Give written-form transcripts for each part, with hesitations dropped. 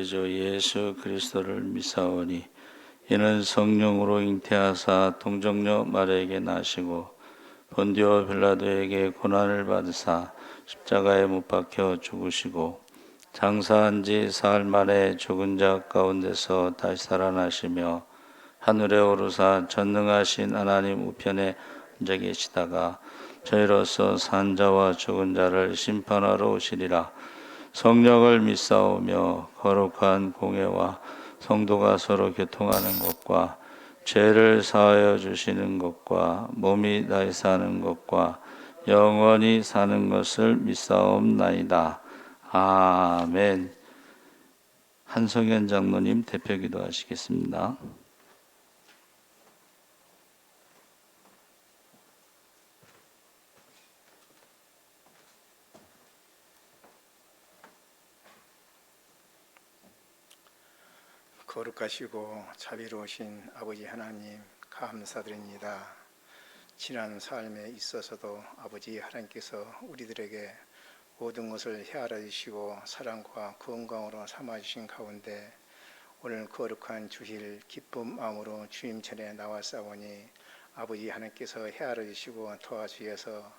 주 예수 그리스도를 믿사오니 이는 성령으로 잉태하사 동정녀 마리아에게 나시고 본디오 빌라도에게 고난을 받으사 십자가에 못 박혀 죽으시고 장사한 지 사흘 만에 죽은 자 가운데서 다시 살아나시며 하늘에 오르사 전능하신 하나님 우편에 앉아 계시다가 저희로서 산 자와 죽은 자를 심판하러 오시리라. 성령을 믿사오며 거룩한 공예와 성도가 서로 교통하는 것과 죄를 사하여 주시는 것과 몸이 다시 사는 것과 영원히 사는 것을 믿사옵나이다. 아멘. 한성현 장로님 대표 기도하시겠습니다. 거룩하시고 자비로우신 아버지 하나님 감사드립니다. 지난 삶에 있어서도 아버지 하나님께서 우리들에게 모든 것을 헤아려 주시고 사랑과 건강으로 삼아 주신 가운데 오늘 거룩한 주일 기쁜 마음으로 주님 전에 나왔사오니 아버지 하나님께서 헤아려 주시고 도와주셔서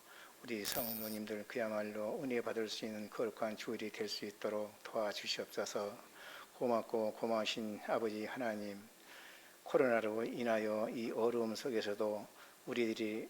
우리 성도님들 그야말로 은혜 받을 수 있는 거룩한 주일이 될 수 있도록 도와주시옵소서. 고맙고 고마우신 아버지 하나님, 코로나로 인하여 이 어려움 속에서도 우리들이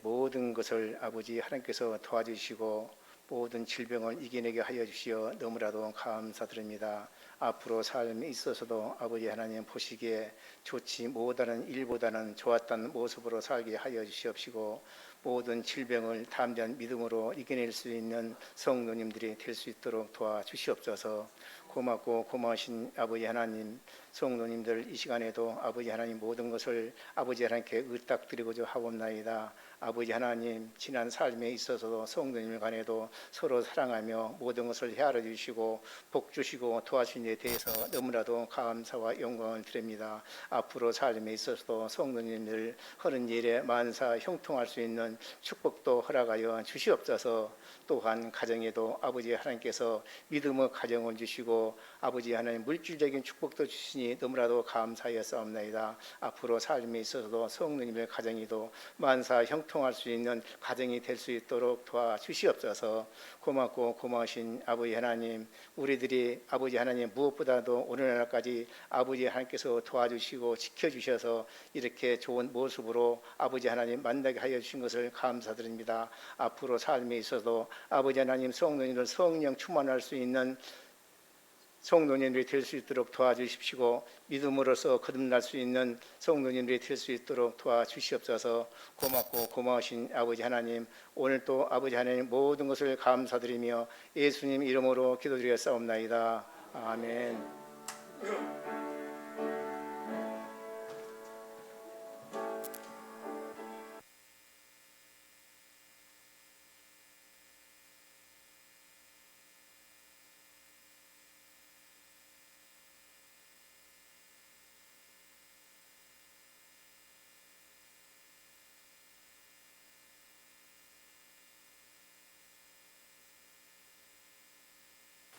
모든 것을 아버지 하나님께서 도와주시고 모든 질병을 이겨내게 하여 주시어 너무나도 감사드립니다. 앞으로 삶에 있어서도 아버지 하나님 보시기에 좋지 못하는 일보다는 좋았던 모습으로 살게 하여 주시옵시고 모든 질병을 담대한 믿음으로 이겨낼 수 있는 성도님들이 될 수 있도록 도와주시옵소서. 고맙고 고마우신 아버지 하나님, 성도님들 이 시간에도 아버지 하나님 모든 것을 아버지 하나님께 의탁드리고자 하옵나이다. 아버지 하나님, 지난 삶에 있어서도 성도님 간에도 서로 사랑하며 모든 것을 헤아려 주시고 복 주시고 도와주신 데 대해서 너무나도 감사와 영광을 드립니다. 앞으로 삶에 있어서도 성도님들 하는 일에 만사 형통할 수 있는 축복도 허락하여 주시옵소서. 또한 가정에도 아버지 하나님께서 믿음의 가정을 주시고 아버지 하나님 물질적인 축복도 주시니 너무나도 감사하였사옵나이다. 앞으로 삶에 있어서도 성도님의 가정이도 만사 형통할 수 있는 가정이 될 수 있도록 도와주시옵소서. 고맙고 고마우신 아버지 하나님, 우리들이 아버지 하나님 무엇보다도 오늘날까지 아버지 하나님께서 도와주시고 지켜주셔서 이렇게 좋은 모습으로 아버지 하나님 만나게 하여 주신 것을 감사드립니다. 앞으로 삶에 있어도 아버지 하나님 성도님들 성령 충만할 수 있는 성도님들이 될 수 있도록 도와주십시고 믿음으로써 거듭날 수 있는 성도님들이 될 수 있도록 도와주시옵소서. 고맙고 고마우신 아버지 하나님, 오늘 또 아버지 하나님 모든 것을 감사드리며 예수님 이름으로 기도드렸사옵나이다. 아멘.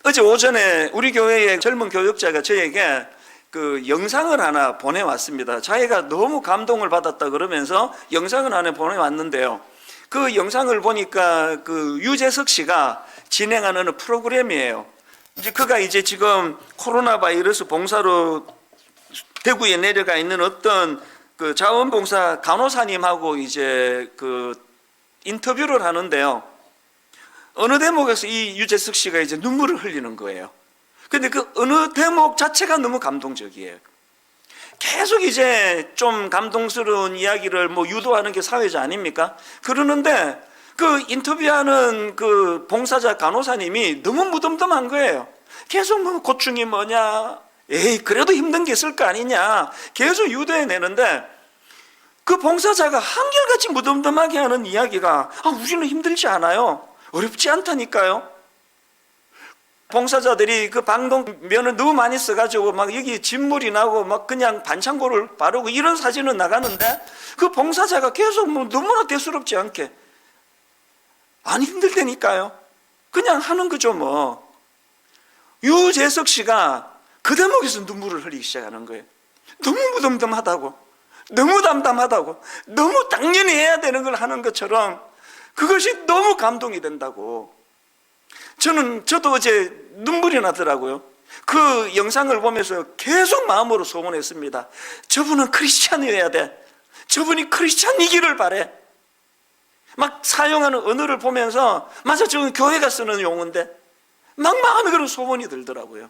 어제 오전에 우리 교회의 젊은 교육자가 저에게 그 영상을 하나 보내왔습니다. 자기가 너무 감동을 받았다 그러면서 영상을 하나 보내왔는데요. 그 영상을 보니까 그 유재석 씨가 진행하는 어느 프로그램이에요. 그가 지금 코로나 바이러스 봉사로 대구에 내려가 있는 어떤 그 자원봉사 간호사님하고 그 인터뷰를 하는데요. 어느 대목에서 이 유재석 씨가 눈물을 흘리는 거예요. 근데 그 어느 대목 자체가 너무 감동적이에요. 계속 좀 감동스러운 이야기를 유도하는 게 사회자 아닙니까? 그러는데 그 인터뷰하는 그 봉사자 간호사님이 너무 무덤덤한 거예요. 계속 고충이 뭐냐, 에이 그래도 힘든 게 있을 거 아니냐 계속 유도해내는데 그 봉사자가 한결같이 무덤덤하게 하는 이야기가 우리는 힘들지 않아요. 어렵지 않다니까요. 봉사자들이 그 방독면을 너무 많이 써가지고 여기 진물이 나고 그냥 반창고를 바르고 이런 사진은 나가는데 그 봉사자가 계속 너무나 대수롭지 않게 안 힘들다니까요. 그냥 하는 거죠. 유재석 씨가 그 대목에서 눈물을 흘리기 시작하는 거예요. 너무 무덤덤하다고, 너무 담담하다고, 너무 당연히 해야 되는 걸 하는 것처럼 그것이 너무 감동이 된다고. 저도 어제 눈물이 나더라고요. 그 영상을 보면서 계속 마음으로 소원했습니다. 저분은 크리스찬이어야 돼. 저분이 크리스찬이기를 바래. 막 사용하는 언어를 보면서, 맞아, 저건 교회가 쓰는 용어인데 막 마음에 그런 소원이 들더라고요.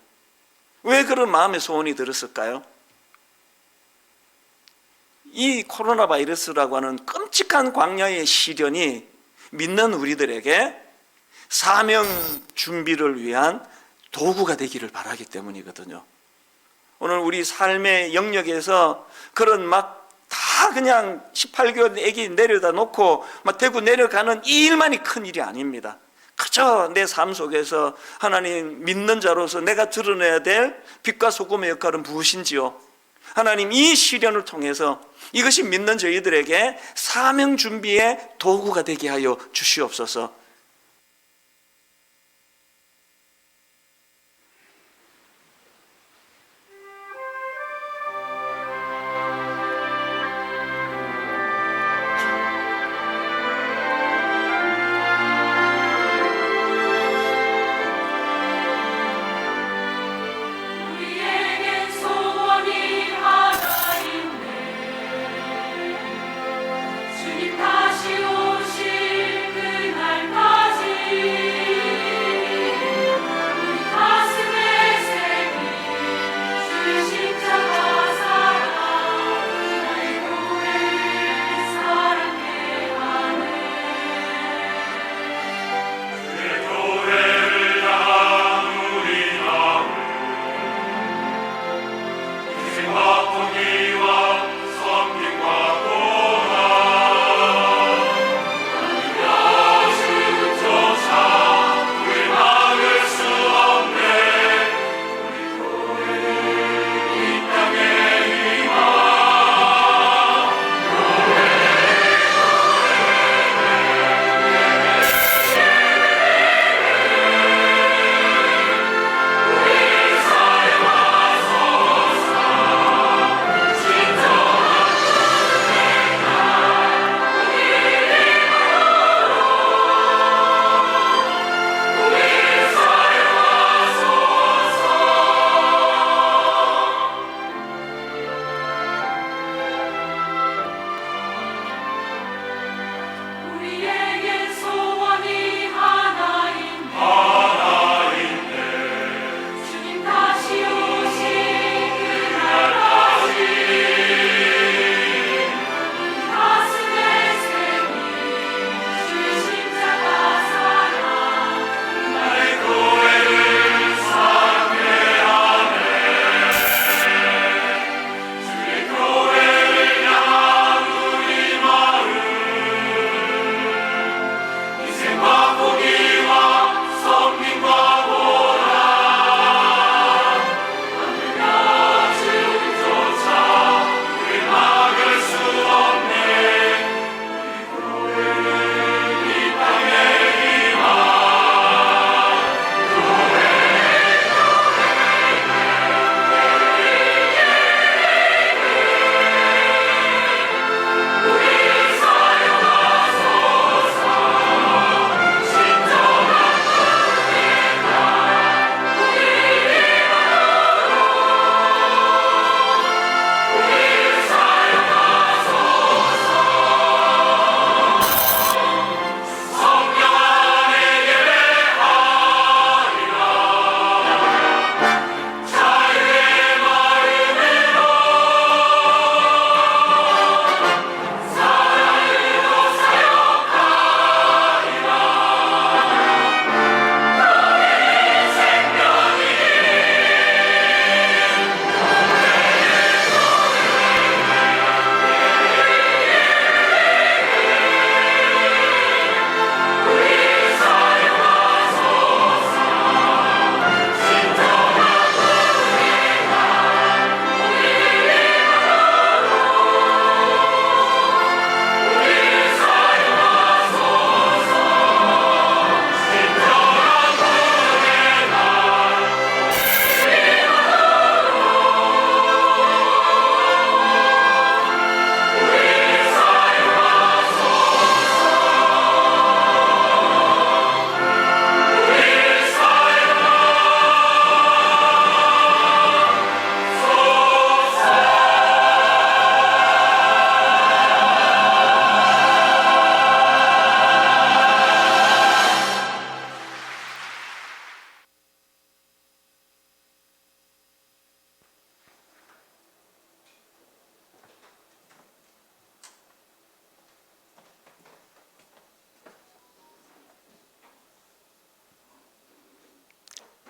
왜 그런 마음의 소원이 들었을까요? 이 코로나 바이러스라고 하는 끔찍한 광야의 시련이 믿는 우리들에게 사명 준비를 위한 도구가 되기를 바라기 때문이거든요. 오늘 우리 삶의 영역에서 그런 막 다 그냥 18개월 애기 내려다 놓고 막 대구 내려가는 이 일만이 큰 일이 아닙니다. 그저 내 삶 속에서 하나님 믿는 자로서 내가 드러내야 될 빛과 소금의 역할은 무엇인지요? 하나님, 이 시련을 통해서 이것이 믿는 저희들에게 사명 준비의 도구가 되게 하여 주시옵소서. 우리에겐 소원이 하나 있네. 주님 다시 오실 그날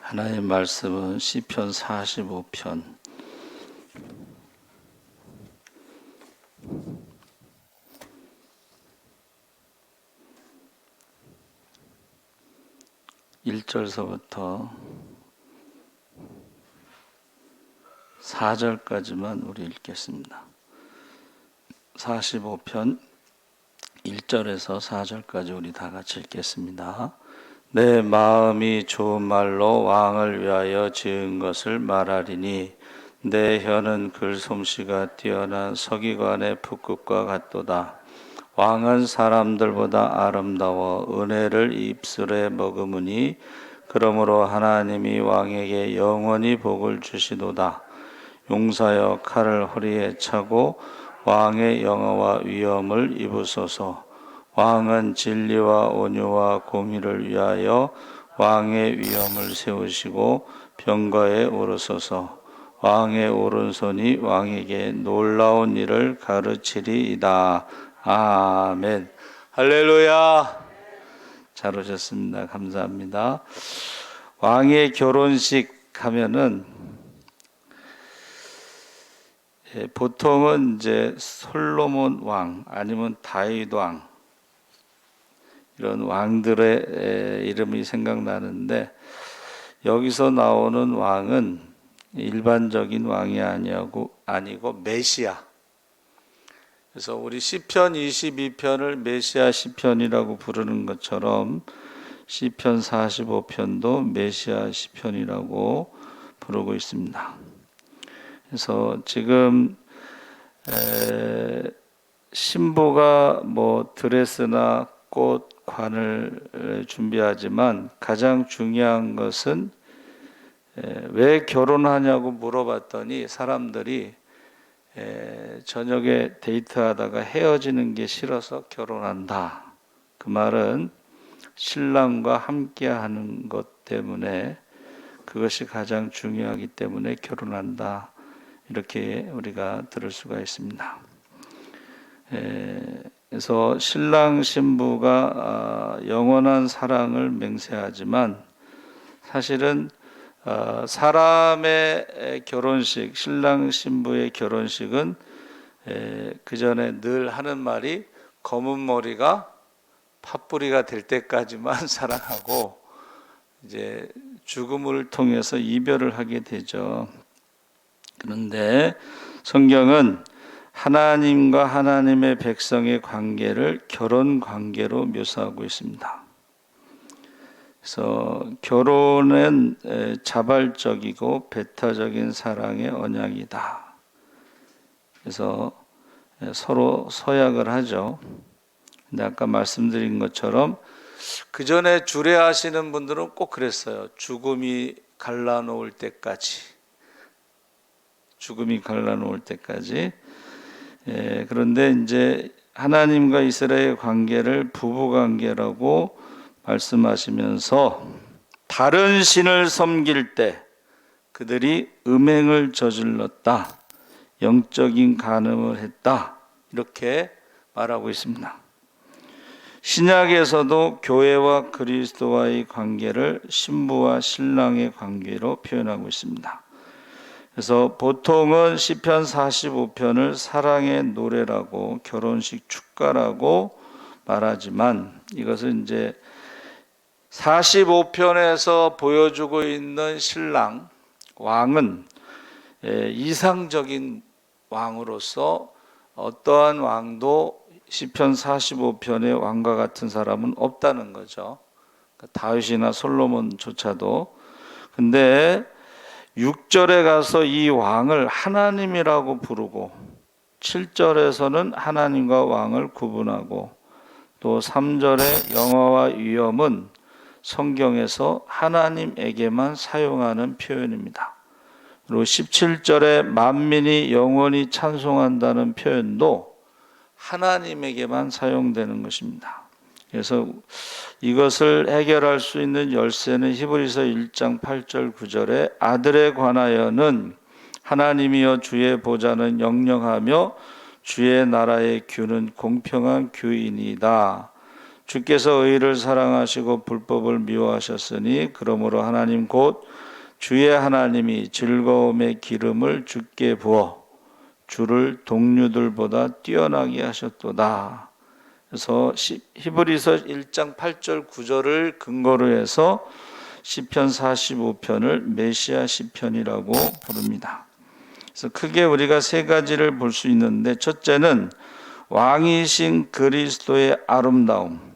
하나님의 말씀은 시편 45편 1절서부터 4절까지만 우리 읽겠습니다. 45편 1절에서 4절까지 우리 다 같이 읽겠습니다. 내 마음이 좋은 말로 왕을 위하여 지은 것을 말하리니 내 혀는 글솜씨가 뛰어난 서기관의 붓끝과 같도다. 왕은 사람들보다 아름다워 은혜를 입술에 머금으니 그러므로 하나님이 왕에게 영원히 복을 주시도다. 용사여 칼을 허리에 차고 왕의 영어와 위엄을 입으소서. 왕은 진리와 온유와 공의를 위하여 왕의 위엄을 세우시고 병거에 오르소서. 왕의 오른손이 왕에게 놀라운 일을 가르치리이다. 아멘. 할렐루야. 잘 오셨습니다. 감사합니다. 왕의 결혼식 하면은 보통은 이제 솔로몬 왕 아니면 다윗 왕 이런 왕들의 이름이 생각나는데 여기서 나오는 왕은 일반적인 왕이 아니고 메시아. 그래서 우리 시편 22편을 메시아 시편이라고 부르는 것처럼 시편 45편도 메시아 시편이라고 부르고 있습니다. 그래서 지금 신부가 뭐 드레스나 꽃, 관을 준비하지만 가장 중요한 것은 왜 결혼하냐고 물어봤더니 사람들이 저녁에 데이트하다가 헤어지는 게 싫어서 결혼한다. 그 말은 신랑과 함께하는 것 때문에 그것이 가장 중요하기 때문에 결혼한다. 이렇게 우리가 들을 수가 있습니다. 그래서 신랑 신부가 영원한 사랑을 맹세하지만 사실은 사람의 결혼식, 신랑 신부의 결혼식은 그 전에 늘 하는 말이 검은 머리가 팥뿌리가 될 때까지만 사랑하고 이제 죽음을 통해서 이별을 하게 되죠. 그런데 성경은 하나님과 하나님의 백성의 관계를 결혼 관계로 묘사하고 있습니다. 그래서 결혼은 자발적이고 배타적인 사랑의 언약이다. 그래서 서로 서약을 하죠. 근데 아까 말씀드린 것처럼 그 전에 주례하시는 분들은 꼭 그랬어요. 죽음이 갈라놓을 때까지. 그런데 이제 하나님과 이스라엘의 관계를 부부 관계라고 말씀하시면서 다른 신을 섬길 때 그들이 음행을 저질렀다. 영적인 간음을 했다. 이렇게 말하고 있습니다. 신약에서도 교회와 그리스도와의 관계를 신부와 신랑의 관계로 표현하고 있습니다. 그래서 보통은 시편 45편을 사랑의 노래라고 결혼식 축가라고 말하지만 이것은 이제 45편에서 보여주고 있는 신랑 왕은 이상적인 왕으로서 어떠한 왕도 시편 45편의 왕과 같은 사람은 없다는 거죠. 다윗이나 솔로몬조차도. 근데 6절에 가서 이 왕을 하나님이라고 부르고 7절에서는 하나님과 왕을 구분하고 또 3절의 영화와 위엄은 성경에서 하나님에게만 사용하는 표현입니다. 그리고 17절에 만민이 영원히 찬송한다는 표현도 하나님에게만 사용되는 것입니다. 그래서 이것을 해결할 수 있는 열쇠는 히브리서 1장 8절 9절에 아들에 관하여는 하나님이여 주의 보좌는 영영하며 주의 나라의 규는 공평한 규이니이다. 주께서 의를 사랑하시고 불법을 미워하셨으니 그러므로 하나님 곧 주의 하나님이 즐거움의 기름을 주께 부어 주를 동류들보다 뛰어나게 하셨도다. 그래서 히브리서 1장 8절 9절을 근거로 해서 시편 45편을 메시아 시편이라고 부릅니다. 그래서 크게 우리가 세 가지를 볼 수 있는데, 첫째는 왕이신 그리스도의 아름다움,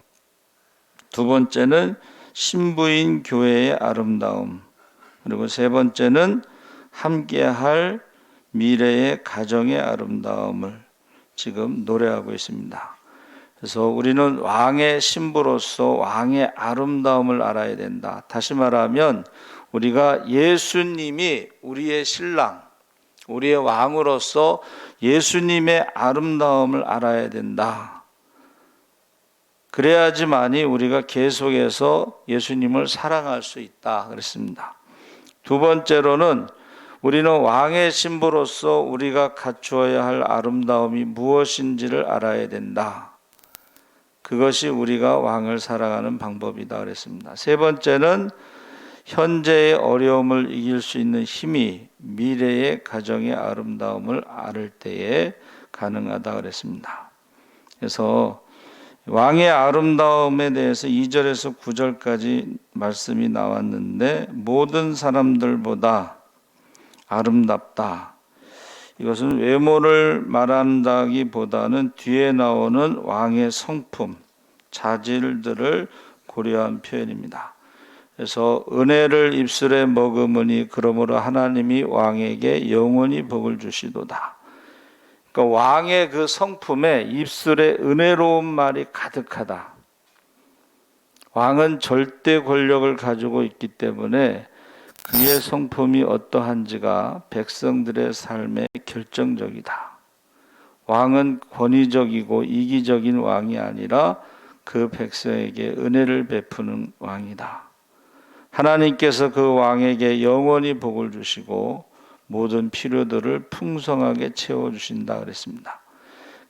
두 번째는 신부인 교회의 아름다움, 그리고 세 번째는 함께할 미래의 가정의 아름다움을 지금 노래하고 있습니다. 그래서 우리는 왕의 신부로서 왕의 아름다움을 알아야 된다. 다시 말하면 우리가 예수님이 우리의 신랑, 우리의 왕으로서 예수님의 아름다움을 알아야 된다. 그래야지만이 우리가 계속해서 예수님을 사랑할 수 있다 그랬습니다. 두 번째로는 우리는 왕의 신부로서 우리가 갖추어야 할 아름다움이 무엇인지를 알아야 된다. 그것이 우리가 왕을 사랑하는 방법이다 그랬습니다. 세 번째는 현재의 어려움을 이길 수 있는 힘이 미래의 가정의 아름다움을 알을 때에 가능하다 그랬습니다. 그래서 왕의 아름다움에 대해서 2절에서 9절까지 말씀이 나왔는데, 모든 사람들보다 아름답다. 이것은 외모를 말한다기보다는 뒤에 나오는 왕의 성품, 자질들을 고려한 표현입니다. 그래서 은혜를 입술에 머금으니 그러므로 하나님이 왕에게 영원히 복을 주시도다. 그러니까 왕의 그 성품에 입술에 은혜로운 말이 가득하다. 왕은 절대 권력을 가지고 있기 때문에 그의 성품이 어떠한지가 백성들의 삶에 결정적이다. 왕은 권위적이고 이기적인 왕이 아니라 그 백성에게 은혜를 베푸는 왕이다. 하나님께서 그 왕에게 영원히 복을 주시고 모든 필요들을 풍성하게 채워주신다 그랬습니다.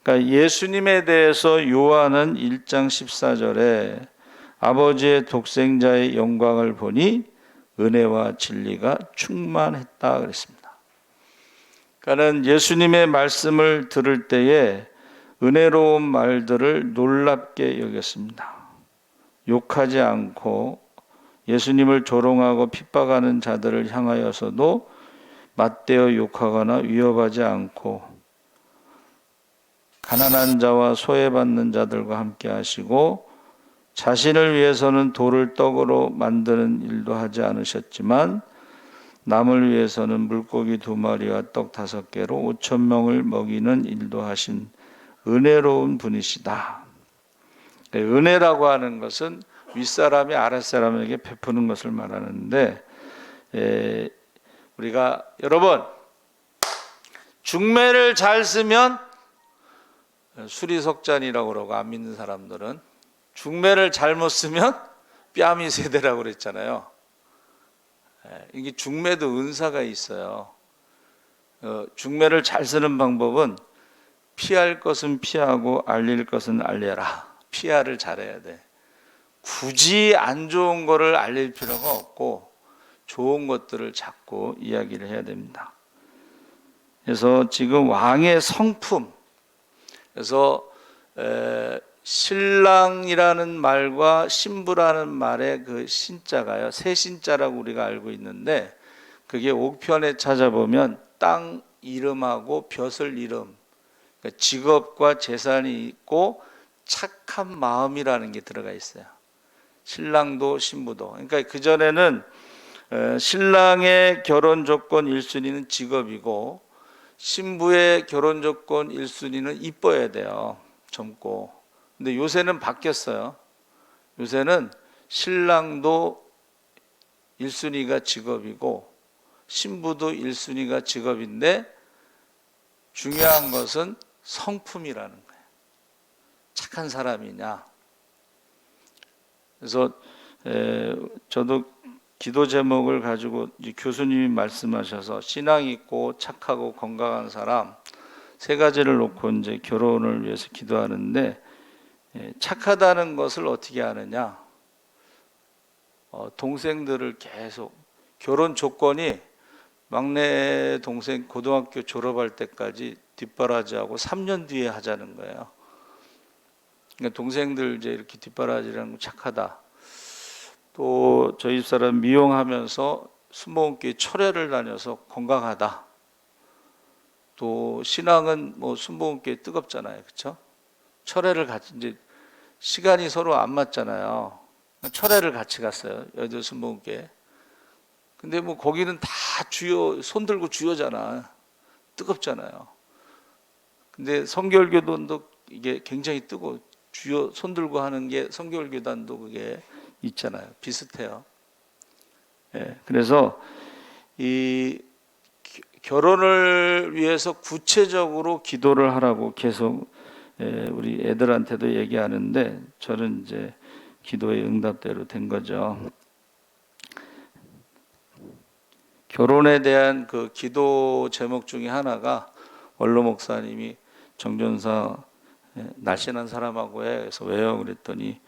그러니까 예수님에 대해서 요한은 1장 14절에 아버지의 독생자의 영광을 보니 은혜와 진리가 충만했다 그랬습니다. 그러니까 예수님의 말씀을 들을 때에 은혜로운 말들을 놀랍게 여겼습니다. 욕하지 않고 예수님을 조롱하고 핍박하는 자들을 향하여서도 맞대어 욕하거나 위협하지 않고, 가난한 자와 소외받는 자들과 함께 하시고, 자신을 위해서는 돌을 떡으로 만드는 일도 하지 않으셨지만 남을 위해서는 물고기 2마리와 떡 5개로 5,000명을 먹이는 일도 하신 은혜로운 분이시다. 은혜라고 하는 것은 윗사람이 아랫사람에게 베푸는 것을 말하는데, 우리가 여러분 중매를 잘 쓰면 수리석잔이라고 그러고, 안 믿는 사람들은 중매를 잘못 쓰면 뺨이 세대라고 그랬잖아요. 이게 중매도 은사가 있어요. 중매를 잘 쓰는 방법은 피할 것은 피하고 알릴 것은 알려라. PR을 잘해야 돼. 굳이 안 좋은 거를 알릴 필요가 없고 좋은 것들을 자꾸 이야기를 해야 됩니다. 그래서 지금 왕의 성품, 그래서 신랑이라는 말과 신부라는 말의 그 신자가요, 세 신자라고 우리가 알고 있는데, 그게 옥편에 찾아보면 땅 이름하고 벼슬 이름, 그러니까 직업과 재산이 있고 착한 마음이라는 게 들어가 있어요. 신랑도 신부도. 그러니까 그전에는 신랑의 결혼 조건 1순위는 직업이고 신부의 결혼 조건 1순위는 이뻐야 돼요. 젊고. 근데 요새는 바뀌었어요. 요새는 신랑도 1순위가 직업이고 신부도 1순위가 직업인데, 중요한 것은 성품이라는 거예요. 착한 사람이냐. 그래서 저도 기도 제목을 가지고 교수님이 말씀하셔서 신앙 있고 착하고 건강한 사람 세 가지를 놓고 이제 결혼을 위해서 기도하는데, 착하다는 것을 어떻게 하느냐? 동생들을 계속 결혼 조건이 막내 동생 고등학교 졸업할 때까지 뒷바라지하고 3년 뒤에 하자는 거예요. 그러니까 동생들 이제 이렇게 뒷바라지라는 거 착하다. 또 저희 집사람 미용하면서 순복음교회 철회를 다녀서 건강하다. 또 신앙은 뭐 순복음교회 뜨겁잖아요, 그렇죠? 철회를 같이 이제 시간이 서로 안 맞잖아요. 철회를 같이 갔어요, 여자 순복음교회. 근데 뭐 거기는 다 주여, 손 들고 주여잖아. 뜨겁잖아요. 근데 성결교단도 이게 굉장히 뜨거워. 주여 손 들고 하는 게 성결교단도 그게 있잖아요. 비슷해요. 예, 그래서 이 결혼을 위해서 구체적으로 기도를 하라고 계속 우리 애들한테도 얘기하는데 저는 이제 기도의 응답대로 된 거죠. 결혼에 대한 그 기도 제목 중에 하나가 원로 목사님이 정전사 날씬한 사람하고 해. 그래서 왜요? 그랬더니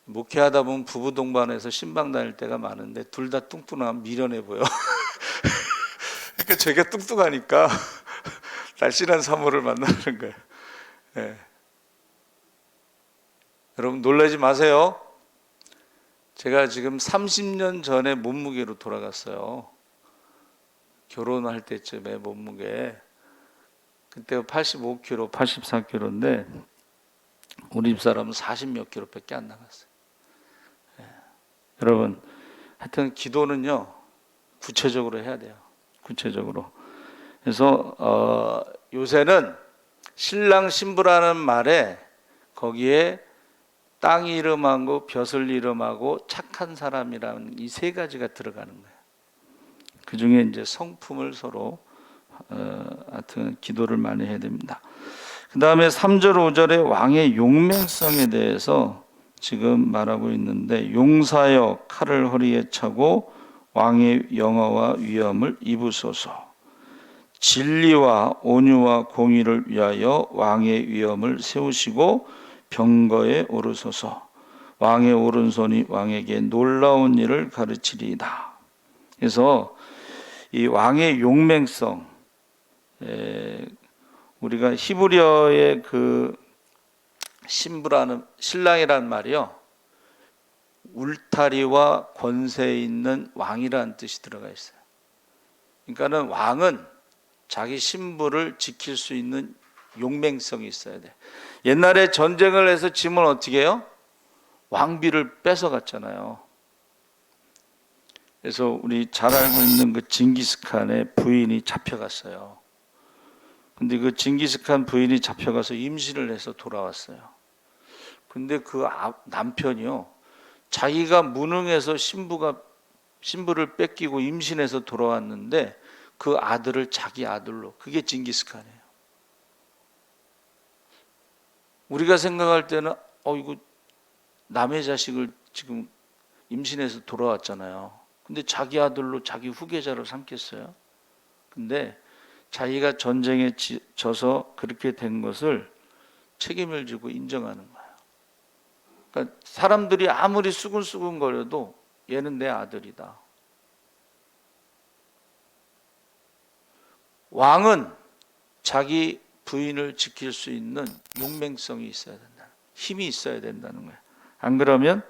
목회하다 보면 부부 동반해서 신방 다닐 때가 많은데 둘 다 뚱뚱하면 미련해 보여. 그러니까 제가 뚱뚱하니까 날씬한 사모를 만나는 거예요. 네. 여러분 놀라지 마세요. 제가 지금 30년 전에 몸무게로 돌아갔어요. 결혼할 때쯤에 몸무게. 그때 85kg, 84kg인데 우리 집사람은 40몇 kg밖에 안 나갔어요. 네. 여러분 하여튼 기도는요 구체적으로 해야 돼요. 구체적으로. 그래서 요새는 신랑 신부라는 말에 거기에 땅 이름하고 벼슬 이름하고 착한 사람이라는 이 세 가지가 들어가는 거예요. 그 중에 이제 성품을 서로 하여튼 기도를 많이 해야 됩니다. 그 다음에 3절 5절에 왕의 용맹성에 대해서 지금 말하고 있는데 용사여 칼을 허리에 차고 왕의 영화와 위엄을 입으소서. 진리와 온유와 공의를 위하여 왕의 위엄을 세우시고 병거에 오르소서. 왕의 오른손이 왕에게 놀라운 일을 가르치리이다. 그래서 이 왕의 용맹성, 우리가 히브리어의 그 신부라는 신랑이라는 말이요, 울타리와 권세 있는 왕이라는 뜻이 들어가 있어요. 그러니까는 왕은 자기 신부를 지킬 수 있는 용맹성이 있어야 돼. 옛날에 전쟁을 해서 지면 어떻게 해요? 왕비를 뺏어갔잖아요. 그래서 우리 잘 알고 있는 그 징기스칸의 부인이 잡혀갔어요. 근데 그 징기스칸 부인이 잡혀가서 임신을 해서 돌아왔어요. 근데 그 남편이요, 자기가 무능해서 신부를 뺏기고 임신해서 돌아왔는데 그 아들을 자기 아들로, 그게 징기스칸이에요. 우리가 생각할 때는 이거 남의 자식을 지금 임신해서 돌아왔잖아요. 근데 자기 아들로 자기 후계자로 삼겠어요? 근데 자기가 전쟁에 져서 그렇게 된 것을 책임을 지고 인정하는 거예요. 그러니까 사람들이 아무리 수근수근거려도 얘는 내 아들이다. 왕은 자기 부인을 지킬 수 있는 용맹성이 있어야 된다. 힘이 있어야 된다는 거예요. 안 그러면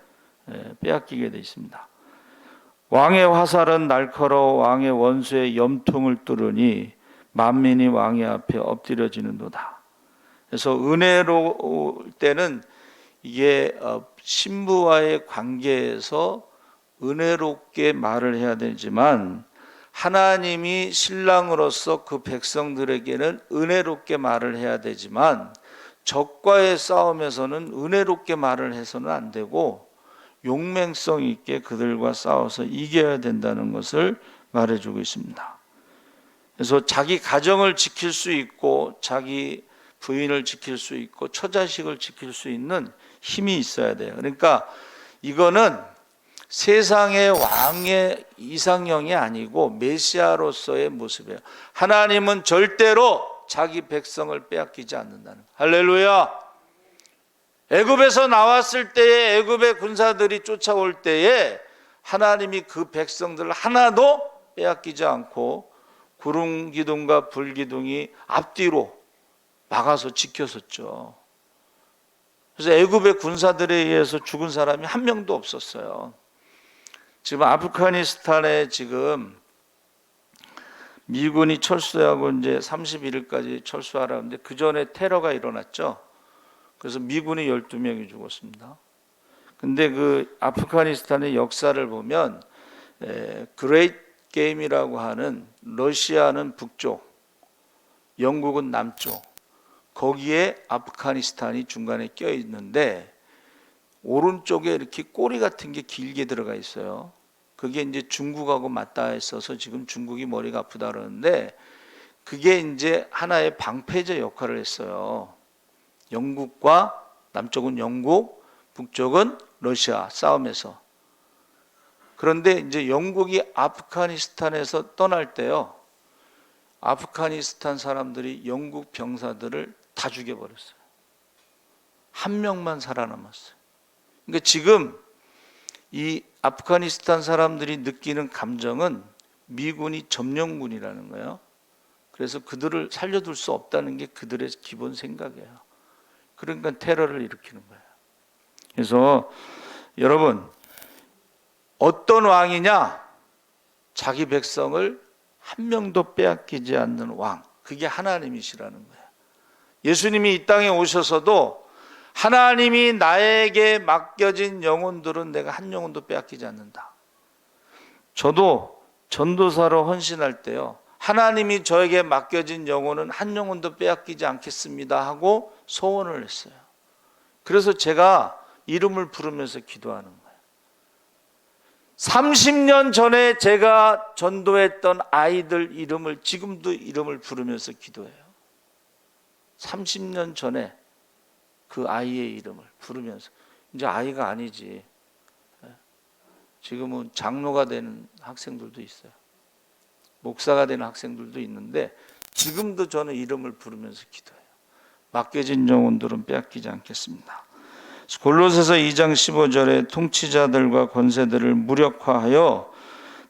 빼앗기게 돼 있습니다. 왕의 화살은 날카로워 왕의 원수의 염통을 뚫으니 만민이 왕의 앞에 엎드려지는도다. 그래서 은혜로울 때는 이게 신부와의 관계에서 은혜롭게 말을 해야 되지만 하나님이 신랑으로서 그 백성들에게는 은혜롭게 말을 해야 되지만 적과의 싸움에서는 은혜롭게 말을 해서는 안 되고 용맹성 있게 그들과 싸워서 이겨야 된다는 것을 말해주고 있습니다. 그래서 자기 가정을 지킬 수 있고 자기 부인을 지킬 수 있고 처자식을 지킬 수 있는 힘이 있어야 돼요. 그러니까 이거는 세상의 왕의 이상형이 아니고 메시아로서의 모습이에요. 하나님은 절대로 자기 백성을 빼앗기지 않는다는 거예요. 할렐루야. 애굽에서 나왔을 때에 애굽의 군사들이 쫓아올 때에 하나님이 그 백성들을 하나도 빼앗기지 않고 구름 기둥과 불 기둥이 앞뒤로 막아서 지켰었죠. 그래서 애굽의 군사들에 의해서 죽은 사람이 한 명도 없었어요. 지금 아프가니스탄에 지금 미군이 철수하고 이제 31일까지 철수하라는데 그 전에 테러가 일어났죠. 그래서 미군이 12명이 죽었습니다. 근데 그 아프가니스탄의 역사를 보면 그레이트 게임이라고 하는 러시아는 북쪽, 영국은 남쪽, 거기에 아프가니스탄이 중간에 껴 있는데 오른쪽에 이렇게 꼬리 같은 게 길게 들어가 있어요. 그게 이제 중국하고 맞닿아 있어서 지금 중국이 머리가 아프다 그러는데 그게 이제 하나의 방패제 역할을 했어요. 영국과 남쪽은 영국, 북쪽은 러시아 싸움에서. 그런데 이제 영국이 아프가니스탄에서 떠날 때요, 아프가니스탄 사람들이 영국 병사들을 다 죽여버렸어요. 한 명만 살아남았어요. 그러니까 지금 이 아프가니스탄 사람들이 느끼는 감정은 미군이 점령군이라는 거예요. 그래서 그들을 살려둘 수 없다는 게 그들의 기본 생각이에요. 그러니까 테러를 일으키는 거예요. 그래서 여러분, 어떤 왕이냐? 자기 백성을 한 명도 빼앗기지 않는 왕, 그게 하나님이시라는 거예요. 예수님이 이 땅에 오셔서도 하나님이 나에게 맡겨진 영혼들은 내가 한 영혼도 빼앗기지 않는다. 저도 전도사로 헌신할 때요, 하나님이 저에게 맡겨진 영혼은 한 영혼도 빼앗기지 않겠습니다 하고 소원을 했어요. 그래서 제가 이름을 부르면서 기도하는 거예요. 30년 전에 제가 전도했던 아이들 이름을 지금도 이름을 부르면서 기도해요. 30년 전에 그 아이의 이름을 부르면서. 이제 아이가 아니지, 지금은 장로가 되는 학생들도 있어요. 목사가 되는 학생들도 있는데 지금도 저는 이름을 부르면서 기도해요. 맡겨진 영혼들은 빼앗기지 않겠습니다. 골로새서 2장 15절에 통치자들과 권세들을 무력화하여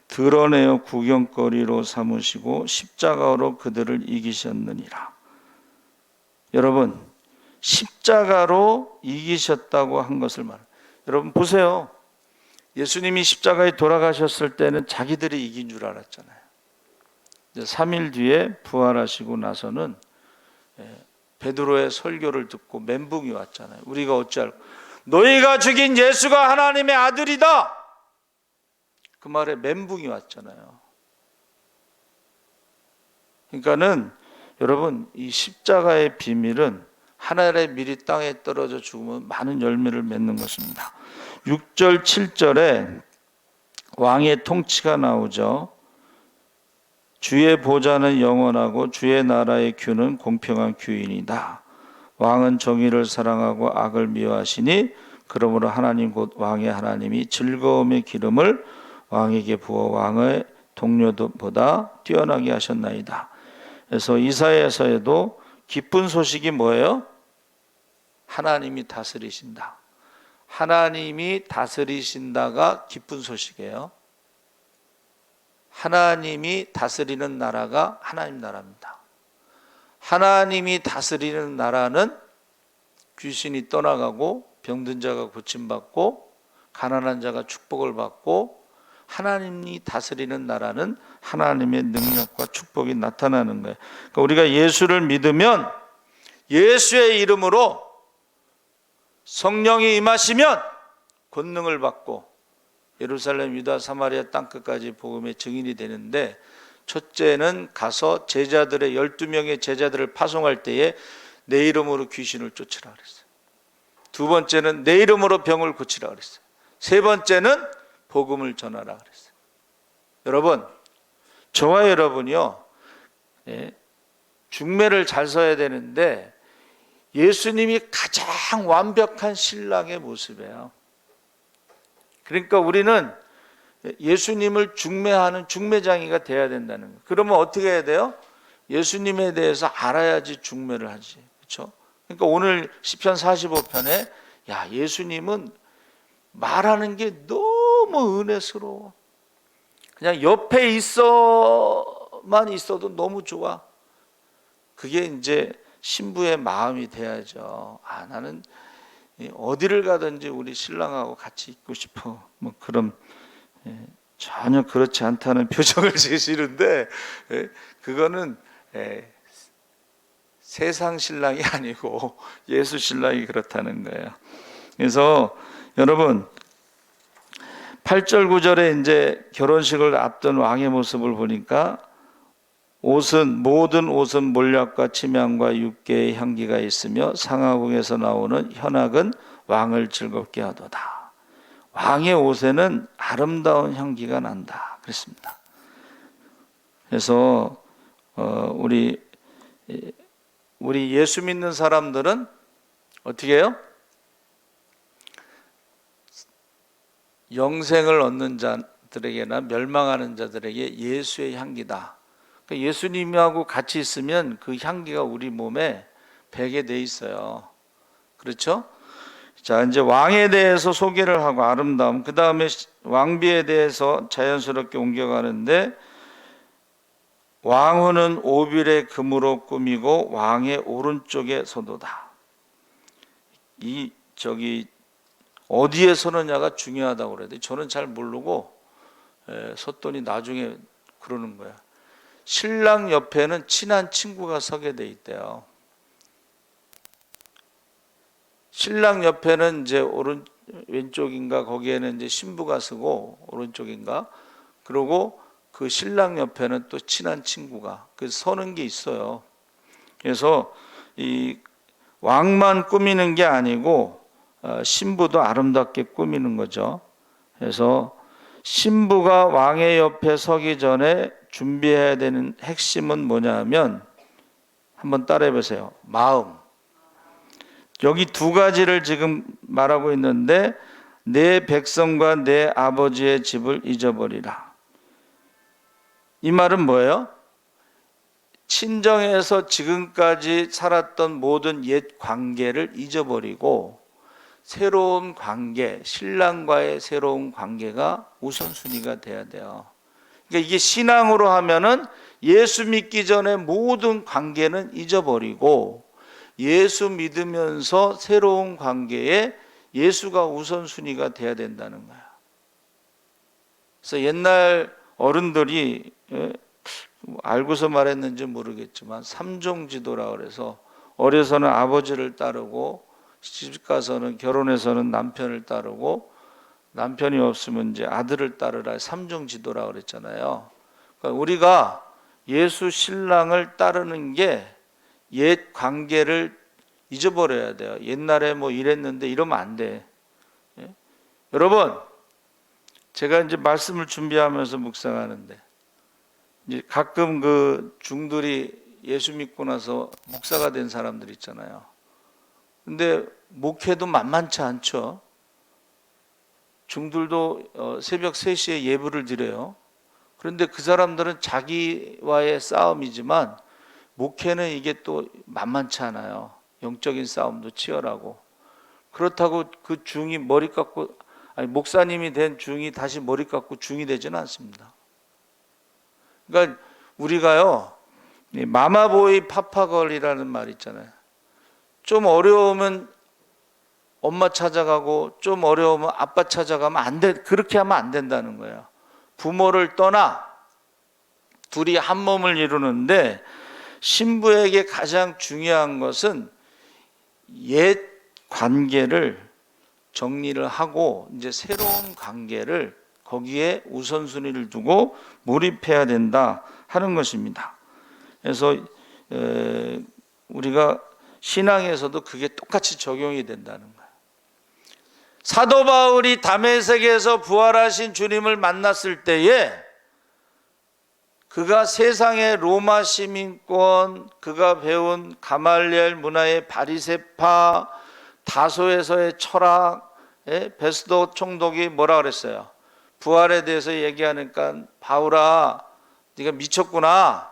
드러내어 구경거리로 삼으시고 십자가로 그들을 이기셨느니라. 여러분, 십자가로 이기셨다고 한 것을 말해요. 여러분 보세요. 예수님이 십자가에 돌아가셨을 때는 자기들이 이긴 줄 알았잖아요. 3일 뒤에 부활하시고 나서는 베드로의 설교를 듣고 멘붕이 왔잖아요. 우리가 어찌할까? 너희가 죽인 예수가 하나님의 아들이다. 그 말에 멘붕이 왔잖아요. 그러니까는 여러분, 이 십자가의 비밀은 하늘의 밀이 땅에 떨어져 죽으면 많은 열매를 맺는 것입니다. 6절 7절에 왕의 통치가 나오죠. 주의 보좌는 영원하고 주의 나라의 규는 공평한 규이니이다. 왕은 정의를 사랑하고 악을 미워하시니 그러므로 하나님 곧 왕의 하나님이 즐거움의 기름을 왕에게 부어 왕의 동료보다 뛰어나게 하셨나이다. 그래서 이사야서에도 기쁜 소식이 뭐예요? 하나님이 다스리신다. 하나님이 다스리신다가 기쁜 소식이에요. 하나님이 다스리는 나라가 하나님 나라입니다. 하나님이 다스리는 나라는 귀신이 떠나가고 병든 자가 고침받고 가난한 자가 축복을 받고, 하나님이 다스리는 나라는 하나님의 능력과 축복이 나타나는 거예요. 그러니까 우리가 예수를 믿으면 예수의 이름으로 성령이 임하시면 권능을 받고 예루살렘, 유다, 사마리아 땅끝까지 복음의 증인이 되는데, 첫째는 가서 제자들의 12명의 제자들을 파송할 때에 내 이름으로 귀신을 쫓으라 그랬어요. 두 번째는 내 이름으로 병을 고치라 그랬어요. 세 번째는 복음을 전하라 그랬어요. 여러분, 저와 여러분이요, 중매를 잘 서야 되는데 예수님이 가장 완벽한 신랑의 모습이에요. 그러니까 우리는 예수님을 중매하는 중매장이가 돼야 된다는 거예요. 그러면 어떻게 해야 돼요? 예수님에 대해서 알아야지 중매를 하지. 그렇죠? 그러니까 오늘 시편 45편에 야, 예수님은 말하는 게 너무 은혜스러워. 그냥 옆에 있어만 있어도 너무 좋아. 그게 이제 신부의 마음이 돼야죠. 아, 나는 어디를 가든지 우리 신랑하고 같이 있고 싶어. 뭐 그런, 전혀 그렇지 않다는 표정을 지시는데, 그거는 세상 신랑이 아니고 예수 신랑이 그렇다는 거예요. 그래서 여러분, 8절 9절에 이제 결혼식을 앞둔 왕의 모습을 보니까 모든 옷은 몰약과 침향과 육개의 향기가 있으며 상하궁에서 나오는 현악은 왕을 즐겁게 하도다. 왕의 옷에는 아름다운 향기가 난다 그랬습니다. 그래서 우리 예수 믿는 사람들은 어떻게 해요? 영생을 얻는 자들에게나 멸망하는 자들에게 예수의 향기다. 그러니까 예수님하고 같이 있으면 그 향기가 우리 몸에 배게 돼 있어요. 그렇죠? 자, 이제 왕에 대해서 소개를 하고 아름다움, 그 다음에 왕비에 대해서 자연스럽게 옮겨가는데, 왕후는 오빌의 금으로 꾸미고 왕의 오른쪽에 서도다. 어디에 서느냐가 중요하다고 그래야 돼. 저는 잘 모르고 섰더니 나중에 그러는 거야. 신랑 옆에는 친한 친구가 서게 돼 있대요. 신랑 옆에는 이제 왼쪽인가 거기에는 이제 신부가 서고 오른쪽인가, 그리고 그 신랑 옆에는 또 친한 친구가 그 서는 게 있어요. 그래서 이 왕만 꾸미는 게 아니고 신부도 아름답게 꾸미는 거죠. 그래서 신부가 왕의 옆에 서기 전에 준비해야 되는 핵심은 뭐냐면, 한번 따라해 보세요. 마음. 여기 두 가지를 지금 말하고 있는데, 내 백성과 내 아버지의 집을 잊어버리라. 이 말은 뭐예요? 친정에서 지금까지 살았던 모든 옛 관계를 잊어버리고 새로운 관계, 신랑과의 새로운 관계가 우선순위가 돼야 돼요. 그러니까 이게 신앙으로 하면은 예수 믿기 전에 모든 관계는 잊어버리고 예수 믿으면서 새로운 관계에 예수가 우선순위가 돼야 된다는 거야. 그래서 옛날 어른들이 알고서 말했는지 모르겠지만 삼종지도라 그래서 어려서는 아버지를 따르고 시집가서는 결혼해서는 남편을 따르고 남편이 없으면 이제 아들을 따르라, 삼종지도라 그랬잖아요. 그러니까 우리가 예수 신랑을 따르는 게 옛 관계를 잊어버려야 돼요. 옛날에 뭐 이랬는데 이러면 안 돼. 여러분, 제가 이제 말씀을 준비하면서 묵상하는데 이제 가끔 그 중들이 예수 믿고 나서 목사가 된 사람들 있잖아요. 근데 목회도 만만치 않죠. 중들도 새벽 3시에 예불을 드려요. 그런데 그 사람들은 자기와의 싸움이지만 목회는 이게 또 만만치 않아요. 영적인 싸움도 치열하고. 그렇다고 그 중이 머리 깎고, 아니 목사님이 된 중이 다시 머리 깎고 중이 되지는 않습니다. 그러니까 우리가요, 마마보이 파파걸이라는 말 있잖아요. 좀 어려우면 엄마 찾아가고 좀 어려우면 아빠 찾아가면 안 돼. 그렇게 하면 안 된다는 거예요. 부모를 떠나 둘이 한 몸을 이루는데, 신부에게 가장 중요한 것은 옛 관계를 정리를 하고 이제 새로운 관계를 거기에 우선순위를 두고 몰입해야 된다 하는 것입니다. 그래서 우리가 신앙에서도 그게 똑같이 적용이 된다는 거예요. 사도 바울이 다메섹에서 부활하신 주님을 만났을 때에 그가 세상의 로마 시민권, 그가 배운 가말리엘 문화의 바리새파, 다소에서의 철학, 베스도 총독이 뭐라 그랬어요? 부활에 대해서 얘기하니까 바울아, 네가 미쳤구나.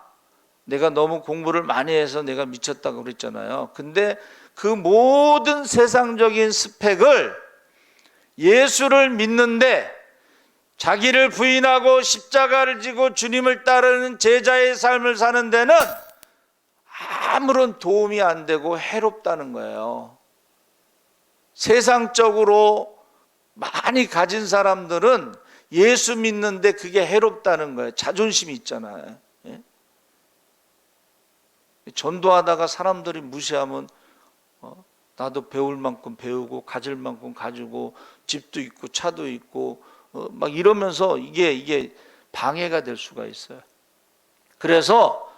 내가 너무 공부를 많이 해서 내가 미쳤다고 그랬잖아요. 근데 그 모든 세상적인 스펙을 예수를 믿는데 자기를 부인하고 십자가를 지고 주님을 따르는 제자의 삶을 사는 데는 아무런 도움이 안 되고 해롭다는 거예요. 세상적으로 많이 가진 사람들은 예수 믿는데 그게 해롭다는 거예요. 자존심이 있잖아요. 예? 전도하다가 사람들이 무시하면 나도 배울 만큼 배우고 가질 만큼 가지고 집도 있고 차도 있고 막 이러면서 이게 방해가 될 수가 있어요. 그래서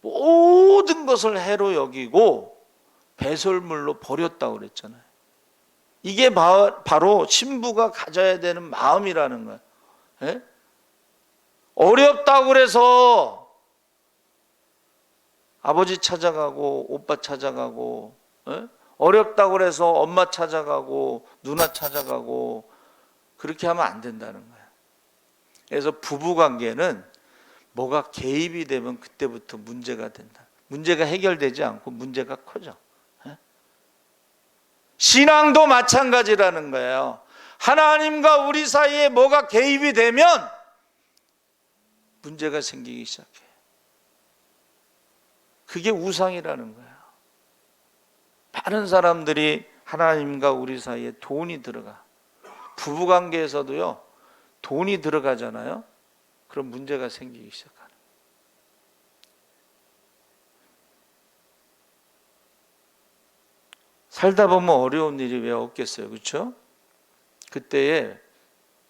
모든 것을 해로 여기고 배설물로 버렸다고 그랬잖아요. 이게 바로 신부가 가져야 되는 마음이라는 거예요. 예? 어렵다고 그래서 아버지 찾아가고 오빠 찾아가고, 예? 어렵다고 그래서 엄마 찾아가고 누나 찾아가고 그렇게 하면 안 된다는 거예요. 그래서 부부관계는 뭐가 개입이 되면 그때부터 문제가 된다. 문제가 해결되지 않고 문제가 커져. 신앙도 마찬가지라는 거예요. 하나님과 우리 사이에 뭐가 개입이 되면 문제가 생기기 시작해. 그게 우상이라는 거예요. 많은 사람들이 하나님과 우리 사이에 돈이 들어가. 부부관계에서도요, 돈이 들어가잖아요. 그럼 문제가 생기기 시작하는. 살다 보면 어려운 일이 왜 없겠어요, 그렇죠? 그때에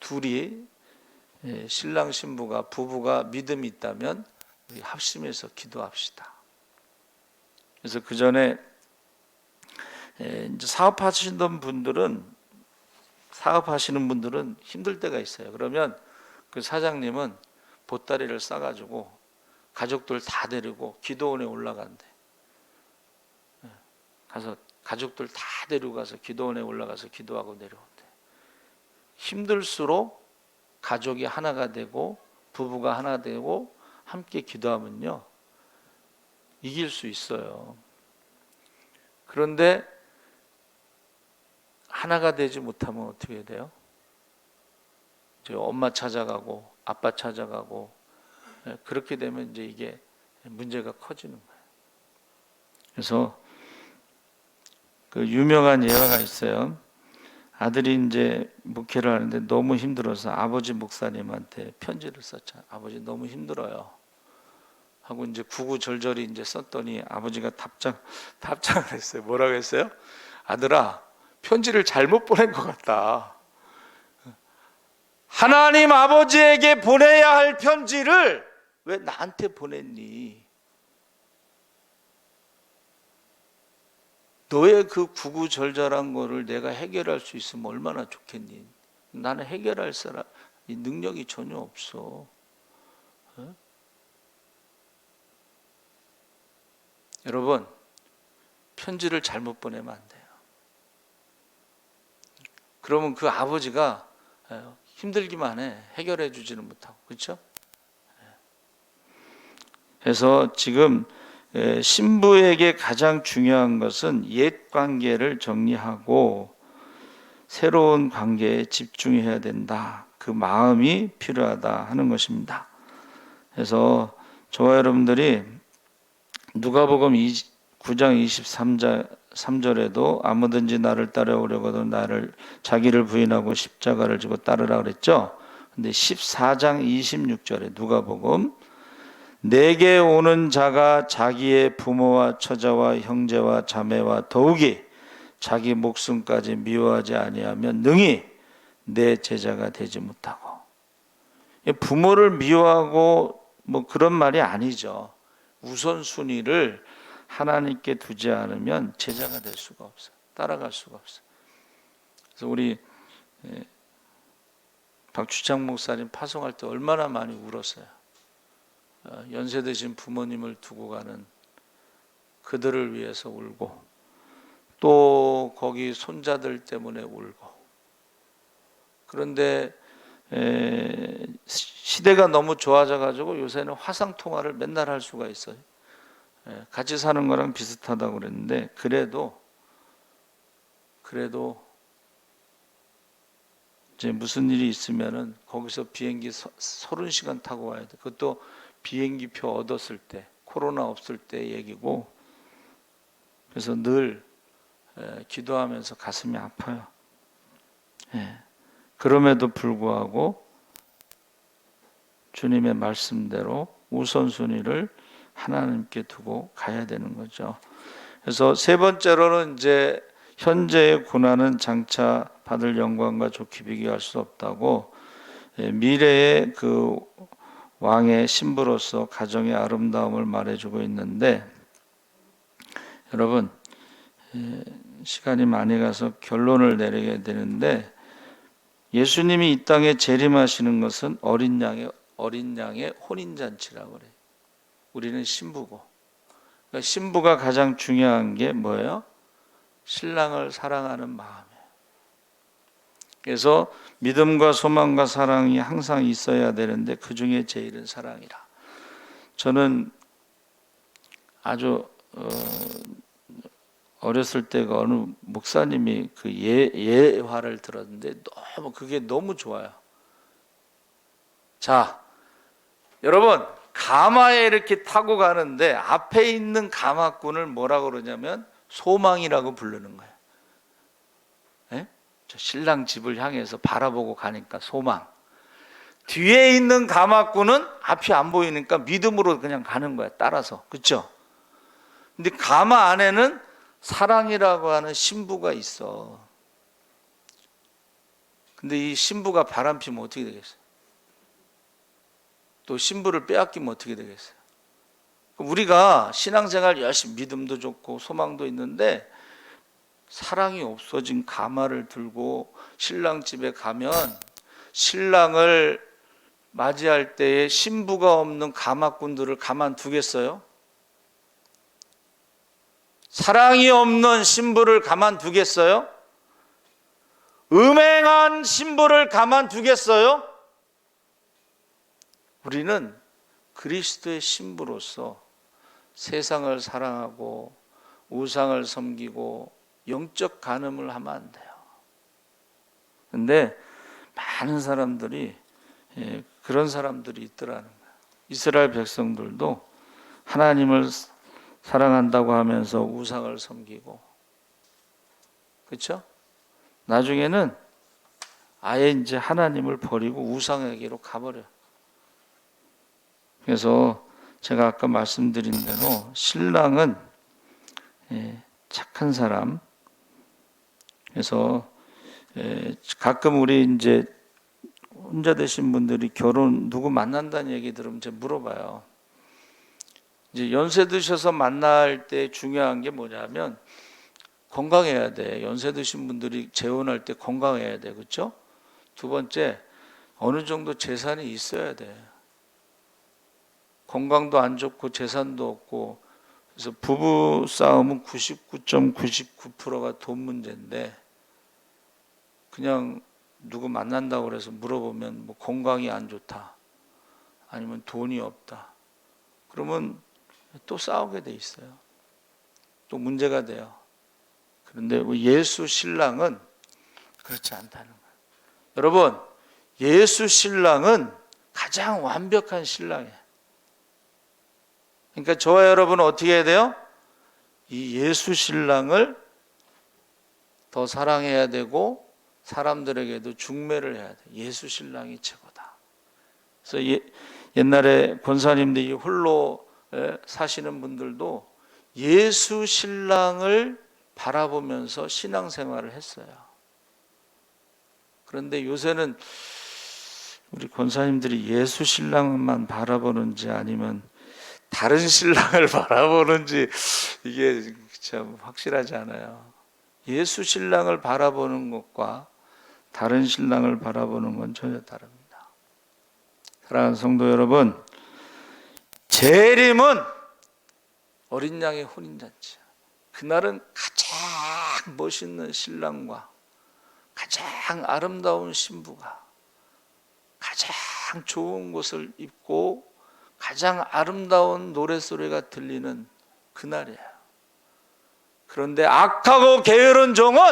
둘이 신랑 신부가 부부가 믿음이 있다면 우리 합심해서 기도합시다. 그래서 그 전에 이제 사업하시는 분들은 힘들 때가 있어요. 그러면 그 사장님은 보따리를 싸가지고 가족들 다 데리고 기도원에 올라간대. 가서 가족들 다 데리고 가서 기도원에 올라가서 기도하고 내려온대. 힘들수록 가족이 하나가 되고 부부가 하나 되고 함께 기도하면요, 이길 수 있어요. 그런데 하나가 되지 못하면 어떻게 해야 돼요? 이제 엄마 찾아가고 아빠 찾아가고 그렇게 되면 이제 이게 문제가 커지는 거예요. 그래서 그 유명한 예화가 있어요. 아들이 이제 목회를 하는데 너무 힘들어서 아버지 목사님한테 편지를 썼잖아요. 아버지 너무 힘들어요 하고 이제 구구절절히 이제 썼더니 아버지가 답장을 했어요. 뭐라고 했어요? 아들아, 편지를 잘못 보낸 것 같다. 하나님 아버지에게 보내야 할 편지를 왜 나한테 보냈니? 너의 그 구구절절한 거를 내가 해결할 수 있으면 얼마나 좋겠니? 나는 해결할 사람 능력이 전혀 없어. 여러분, 편지를 잘못 보내면 안 돼요. 그러면 그 아버지가 힘들기만 해. 해결해 주지는 못하고. 그렇죠? 그래서 지금 신부에게 가장 중요한 것은 옛 관계를 정리하고 새로운 관계에 집중해야 된다. 그 마음이 필요하다 하는 것입니다. 그래서 저와 여러분들이 누가복음 9장 23절에도 아무든지 나를 따라오려거든 나를 자기를 부인하고 십자가를 지고 따르라 그랬죠. 근데 14장 26절에 누가복음 내게 오는 자가 자기의 부모와 처자와 형제와 자매와 더욱이 자기 목숨까지 미워하지 아니하면 능히 내 제자가 되지 못하고. 부모를 미워하고 뭐 그런 말이 아니죠. 우선순위를 하나님께 두지 않으면 제자가 될 수가 없어요. 따라갈 수가 없어요. 그래서 우리 박주창 목사님 파송할 때 얼마나 많이 울었어요. 연세 드신 부모님을 두고 가는 그들을 위해서 울고 또 거기 손자들 때문에 울고. 그런데 시대가 너무 좋아져 가지고 요새는 화상 통화를 맨날 할 수가 있어요. 같이 사는 거랑 비슷하다고 그랬는데 그래도 이제 무슨 일이 있으면은 거기서 비행기 30시간 타고 와야 돼. 그것도 비행기표 얻었을 때, 코로나 없을 때 얘기고. 그래서 늘 기도하면서 가슴이 아파요. 그럼에도 불구하고 주님의 말씀대로 우선순위를 하나님께 두고 가야 되는 거죠. 그래서 세 번째로는 이제 현재의 고난은 장차 받을 영광과 좋게 비교할 수 없다고, 미래의 그 왕의 신부로서 가정의 아름다움을 말해주고 있는데, 여러분 시간이 많이 가서 결론을 내리게 되는데, 예수님이 이 땅에 재림하시는 것은 어린 양의 혼인잔치라고 그래요. 우리는 신부고, 그러니까 신부가 가장 중요한 게 뭐예요? 신랑을 사랑하는 마음이에요. 그래서 믿음과 소망과 사랑이 항상 있어야 되는데 그 중에 제일은 사랑이라. 저는 아주 어렸을 때 그 어느 목사님이 그 예화를 들었는데 그게 너무 좋아요. 자, 여러분, 가마에 이렇게 타고 가는데 앞에 있는 가마꾼을 뭐라고 그러냐면 소망이라고 부르는 거예요. 저 신랑 집을 향해서 바라보고 가니까 소망. 뒤에 있는 가마꾼은 앞이 안 보이니까 믿음으로 그냥 가는 거야, 따라서. 그렇죠? 근데 가마 안에는 사랑이라고 하는 신부가 있어. 근데 이 신부가 바람피면 어떻게 되겠어요? 또 신부를 빼앗기면 어떻게 되겠어요? 우리가 신앙생활 열심히, 믿음도 좋고 소망도 있는데 사랑이 없어진 가마를 들고 신랑 집에 가면 신랑을 맞이할 때에 신부가 없는 가마꾼들을 가만두겠어요? 사랑이 없는 신부를 가만두겠어요? 음행한 신부를 가만두겠어요? 우리는 그리스도의 신부로서 세상을 사랑하고 우상을 섬기고 영적 간음을 하면 안 돼요. 근데 많은 사람들이 그런 사람들이 있더라는 거예요. 이스라엘 백성들도 하나님을 사랑한다고 하면서 우상을 섬기고, 그렇죠? 나중에는 아예 이제 하나님을 버리고 우상에게로 가버려요. 그래서 제가 아까 말씀드린 대로 신랑은 착한 사람. 그래서 가끔 우리 이제 혼자 되신 분들이 결혼 누구 만난다는 얘기 들으면 제가 물어봐요. 이제 연세 드셔서 만날 때 중요한 게 뭐냐면 건강해야 돼. 연세 드신 분들이 재혼할 때 건강해야 돼. 그렇죠? 두 번째, 어느 정도 재산이 있어야 돼. 건강도 안 좋고 재산도 없고, 그래서 부부 싸움은 99.99%가 돈 문제인데, 그냥 누구 만난다고 그래서 물어보면 뭐 건강이 안 좋다, 아니면 돈이 없다, 그러면 또 싸우게 돼 있어요. 또 문제가 돼요. 그런데 예수 신랑은 그렇지 않다는 거예요. 여러분, 예수 신랑은 가장 완벽한 신랑이에요. 그러니까 저와 여러분은 어떻게 해야 돼요? 이 예수 신랑을 더 사랑해야 되고 사람들에게도 중매를 해야 돼. 예수 신랑이 최고다. 그래서 옛날에 권사님들이 홀로 사시는 분들도 예수 신랑을 바라보면서 신앙생활을 했어요. 그런데 요새는 우리 권사님들이 예수 신랑만 바라보는지 아니면 다른 신랑을 바라보는지 이게 참 확실하지 않아요. 예수 신랑을 바라보는 것과 다른 신랑을 바라보는 건 전혀 다릅니다. 사랑하는 성도 여러분, 재림은 어린 양의 혼인잔치야. 그날은 가장 멋있는 신랑과 가장 아름다운 신부가 가장 좋은 것을 입고 가장 아름다운 노랫소리가 들리는 그날이에요. 그런데 악하고 게으른 종은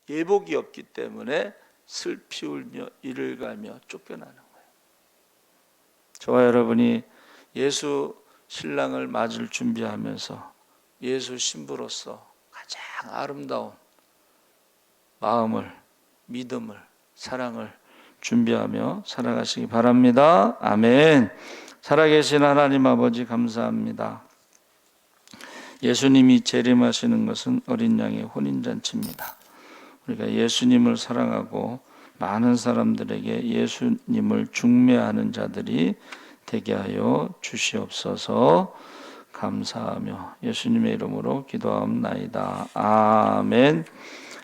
예복이 없기 때문에 슬피 울며 이를 갈며 쫓겨나는 거예요. 저와 여러분이 예수 신랑을 맞을 준비하면서 예수 신부로서 가장 아름다운 마음을, 믿음을, 사랑을 준비하며 살아가시기 바랍니다. 아멘. 살아계신 하나님 아버지 감사합니다. 예수님이 재림하시는 것은 어린 양의 혼인잔치입니다. 우리가 예수님을 사랑하고 많은 사람들에게 예수님을 중매하는 자들이 되게 하여 주시옵소서. 감사하며 예수님의 이름으로 기도하옵나이다. 아멘.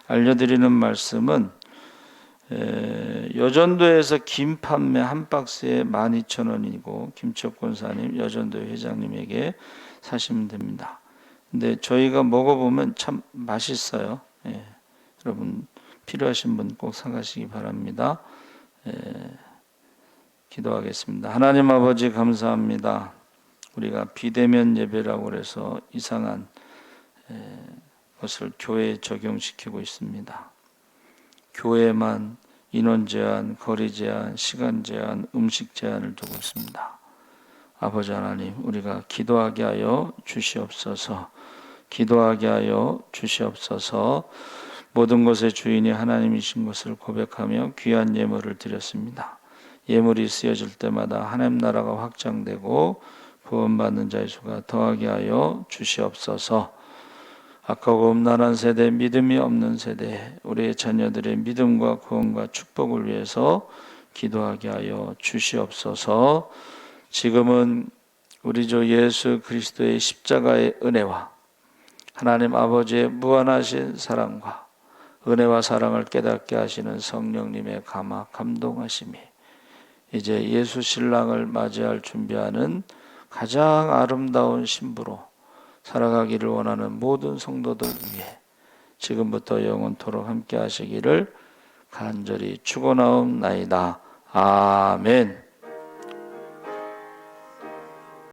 알려드리는 말씀은 여전도에서 김 판매 한 박스에 12,000원이고 김치옥 권사님 여전도 회장님에게 사시면 됩니다. 근데 저희가 먹어보면 참 맛있어요. 여러분 필요하신 분 꼭 사가시기 바랍니다. 기도하겠습니다. 하나님 아버지 감사합니다. 우리가 비대면 예배라고 해서 이상한 것을 교회에 적용시키고 있습니다. 교회만 인원 제한, 거리 제한, 시간 제한, 음식 제한을 두고 있습니다. 아버지 하나님, 우리가 기도하게 하여 주시옵소서. 기도하게 하여 주시옵소서. 모든 것의 주인이 하나님이신 것을 고백하며 귀한 예물을 드렸습니다. 예물이 쓰여질 때마다 하나님 나라가 확장되고 구원받는 자의 수가 더하게 하여 주시옵소서. 악하고 음란한 세대, 믿음이 없는 세대, 우리의 자녀들의 믿음과 구원과 축복을 위해서 기도하게 하여 주시옵소서. 지금은 우리 주 예수 그리스도의 십자가의 은혜와 하나님 아버지의 무한하신 사랑과 은혜와 사랑을 깨닫게 하시는 성령님의 감화 감동하심이 이제 예수 신랑을 맞이할 준비하는 가장 아름다운 신부로 살아가기를 원하는 모든 성도들 위해 지금부터 영원토록 함께 하시기를 간절히 축원하옵나이다. 아멘.